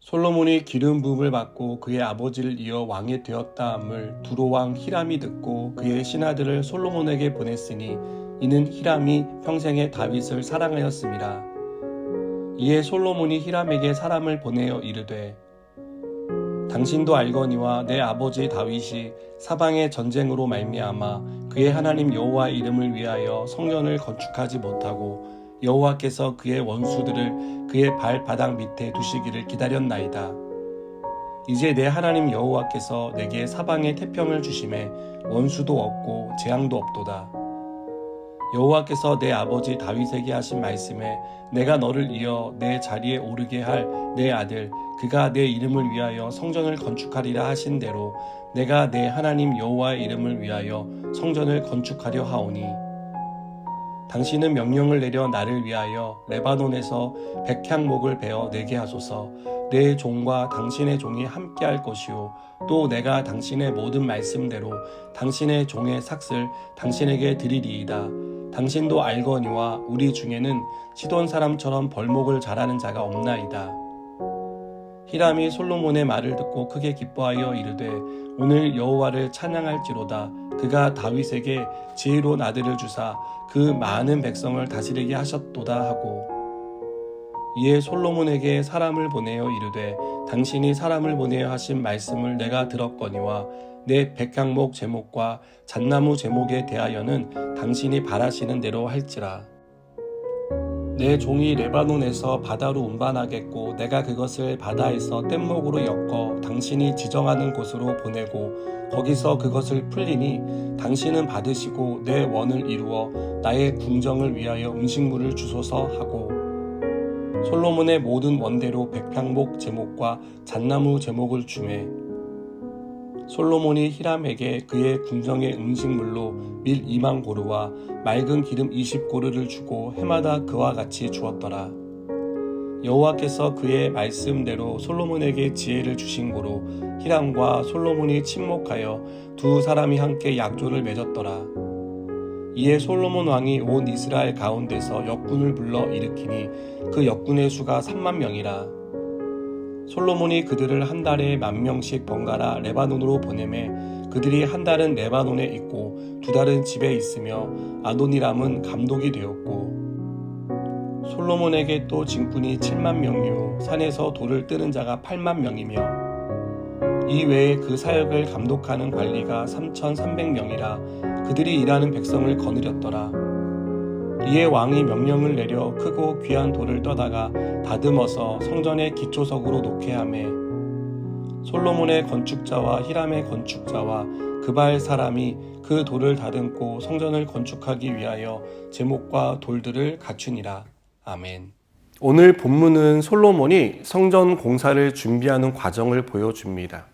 솔로몬이 기름 부음을 받고 그의 아버지를 이어 왕이 되었다함을 두로왕 히람이 듣고 그의 신하들을 솔로몬에게 보냈으니 이는 히람이 평생에 다윗을 사랑하였음이라. 이에 솔로몬이 히람에게 사람을 보내어 이르되 당신도 알거니와 내 아버지 다윗이 사방의 전쟁으로 말미암아 그의 하나님 여호와의 이름을 위하여 성전을 건축하지 못하고 여호와께서 그의 원수들을 그의 발바닥 밑에 두시기를 기다렸나이다. 이제 내 하나님 여호와께서 내게 사방의 태평을 주심에 원수도 없고 재앙도 없도다. 여호와께서 내 아버지 다윗에게 하신 말씀에 내가 너를 이어 내 자리에 오르게 할 내 아들 그가 내 이름을 위하여 성전을 건축하리라 하신 대로 내가 내 하나님 여호와의 이름을 위하여 성전을 건축하려 하오니 당신은 명령을 내려 나를 위하여 레바논에서 백향목을 베어 내게 하소서. 내 종과 당신의 종이 함께할 것이요 또 내가 당신의 모든 말씀대로 당신의 종의 삭슬 당신에게 드리리이다. 당신도 알거니와 우리 중에는 시돈 사람처럼 벌목을 잘하는 자가 없나이다. 히람이 솔로몬의 말을 듣고 크게 기뻐하여 이르되 오늘 여호와를 찬양할지로다. 그가 다윗에게 지혜로운 아들을 주사 그 많은 백성을 다스리게 하셨도다 하고 이에 솔로몬에게 사람을 보내어 이르되 당신이 사람을 보내어 하신 말씀을 내가 들었거니와 내 백향목 제목과 잣나무 제목에 대하여는 당신이 바라시는 대로 할지라. 내 종이 레바논에서 바다로 운반하겠고 내가 그것을 바다에서 뗏목으로 엮어 당신이 지정하는 곳으로 보내고 거기서 그것을 풀리니 당신은 받으시고 내 원을 이루어 나의 궁정을 위하여 음식물을 주소서 하고 솔로몬의 모든 원대로 백향목 제목과 잣나무 제목을 주매 솔로몬이 히람에게 그의 궁정의 음식물로 밀 2만 고르와 맑은 기름 20고르를 주고 해마다 그와 같이 주었더라. 여호와께서 그의 말씀대로 솔로몬에게 지혜를 주신 고로 히람과 솔로몬이 친목하여 두 사람이 함께 약조를 맺었더라. 이에 솔로몬 왕이 온 이스라엘 가운데서 역군을 불러 일으키니 그 역군의 수가 3만 명이라. 솔로몬이 그들을 한 달에 10,000명씩 번갈아 레바논으로 보내매 그들이 한 달은 레바논에 있고 두 달은 집에 있으며 아도니람은 감독이 되었고 솔로몬에게 또 진군이 7만 명이요 산에서 돌을 뜨는 자가 8만 명이며 이 외에 그 사역을 감독하는 관리가 3,300명이라 그들이 일하는 백성을 거느렸더라. 이에 왕이 명령을 내려 크고 귀한 돌을 떠다가 다듬어서 성전의 기초석으로 놓게 하매 솔로몬의 건축자와 히람의 건축자와 그발 사람이 그 돌을 다듬고 성전을 건축하기 위하여 제목과 돌들을 갖추니라. 아멘. 오늘 본문은 솔로몬이 성전 공사를 준비하는 과정을 보여줍니다.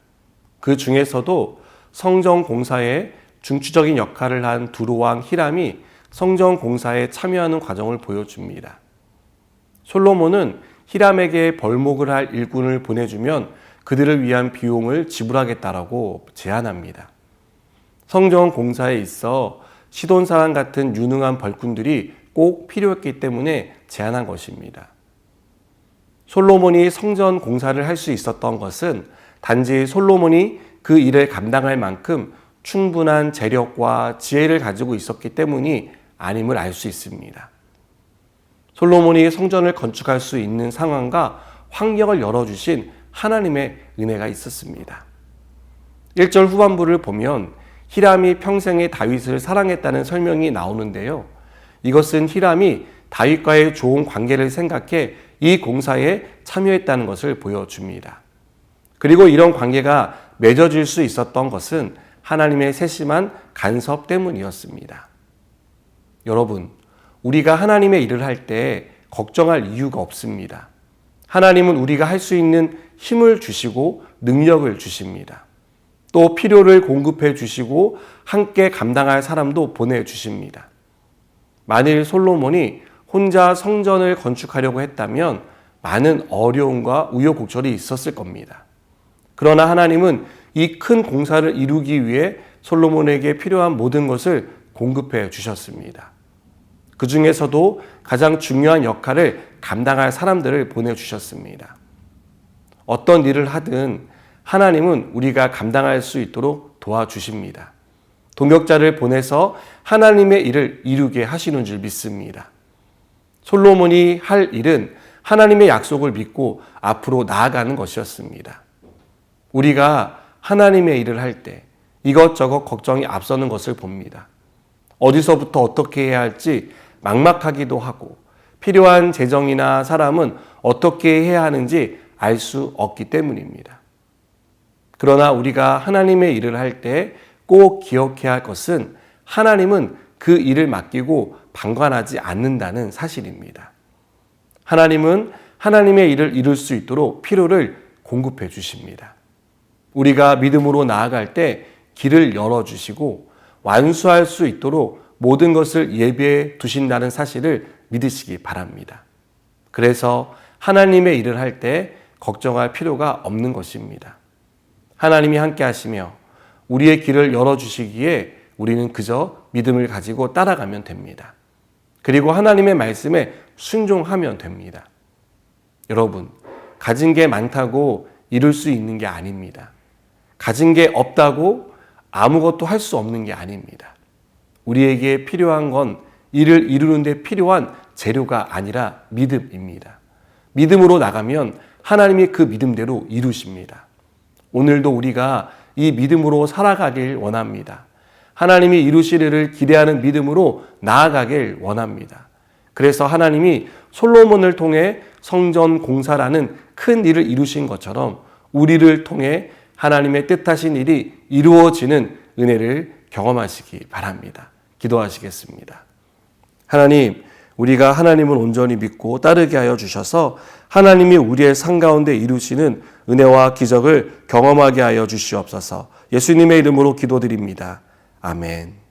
그 중에서도 성전 공사에 중추적인 역할을 한 두로왕 히람이 성전 공사에 참여하는 과정을 보여줍니다. 솔로몬은 히람에게 벌목을 할 일꾼을 보내주면 그들을 위한 비용을 지불하겠다라고 제안합니다. 성전 공사에 있어 시돈 사람 같은 유능한 벌꾼들이 꼭 필요했기 때문에 제안한 것입니다. 솔로몬이 성전 공사를 할 수 있었던 것은 단지 솔로몬이 그 일을 감당할 만큼 충분한 재력과 지혜를 가지고 있었기 때문이 아님을 알 수 있습니다. 솔로몬이 성전을 건축할 수 있는 상황과 환경을 열어주신 하나님의 은혜가 있었습니다. 1절 후반부를 보면 히람이 평생에 다윗을 사랑했다는 설명이 나오는데요. 이것은 히람이 다윗과의 좋은 관계를 생각해 이 공사에 참여했다는 것을 보여줍니다. 그리고 이런 관계가 맺어질 수 있었던 것은 하나님의 세심한 간섭 때문이었습니다. 여러분, 우리가 하나님의 일을 할 때 걱정할 이유가 없습니다. 하나님은 우리가 할 수 있는 힘을 주시고 능력을 주십니다. 또 필요를 공급해 주시고 함께 감당할 사람도 보내주십니다. 만일 솔로몬이 혼자 성전을 건축하려고 했다면 많은 어려움과 우여곡절이 있었을 겁니다. 그러나 하나님은 이 큰 공사를 이루기 위해 솔로몬에게 필요한 모든 것을 공급해 주셨습니다. 그 중에서도 가장 중요한 역할을 감당할 사람들을 보내주셨습니다. 어떤 일을 하든 하나님은 우리가 감당할 수 있도록 도와주십니다. 동역자를 보내서 하나님의 일을 이루게 하시는 줄 믿습니다. 솔로몬이 할 일은 하나님의 약속을 믿고 앞으로 나아가는 것이었습니다. 우리가 하나님의 일을 할 때 이것저것 걱정이 앞서는 것을 봅니다. 어디서부터 어떻게 해야 할지 막막하기도 하고 필요한 재정이나 사람은 어떻게 해야 하는지 알 수 없기 때문입니다. 그러나 우리가 하나님의 일을 할 때 꼭 기억해야 할 것은 하나님은 그 일을 맡기고 방관하지 않는다는 사실입니다. 하나님은 하나님의 일을 이룰 수 있도록 필요를 공급해 주십니다. 우리가 믿음으로 나아갈 때 길을 열어주시고 완수할 수 있도록 모든 것을 예비해 두신다는 사실을 믿으시기 바랍니다. 그래서 하나님의 일을 할 때 걱정할 필요가 없는 것입니다. 하나님이 함께 하시며 우리의 길을 열어주시기에 우리는 그저 믿음을 가지고 따라가면 됩니다. 그리고 하나님의 말씀에 순종하면 됩니다. 여러분, 가진 게 많다고 이룰 수 있는 게 아닙니다. 가진 게 없다고 아무것도 할 수 없는 게 아닙니다. 우리에게 필요한 건 이를 이루는 데 필요한 재료가 아니라 믿음입니다. 믿음으로 나가면 하나님이 그 믿음대로 이루십니다. 오늘도 우리가 이 믿음으로 살아가길 원합니다. 하나님이 이루시리를 기대하는 믿음으로 나아가길 원합니다. 그래서 하나님이 솔로몬을 통해 성전 공사라는 큰 일을 이루신 것처럼 우리를 통해 하나님의 뜻하신 일이 이루어지는 은혜를 경험하시기 바랍니다. 기도하시겠습니다. 하나님, 우리가 하나님을 온전히 믿고 따르게 하여 주셔서 하나님이 우리의 삶 가운데 이루시는 은혜와 기적을 경험하게 하여 주시옵소서. 예수님의 이름으로 기도드립니다. 아멘.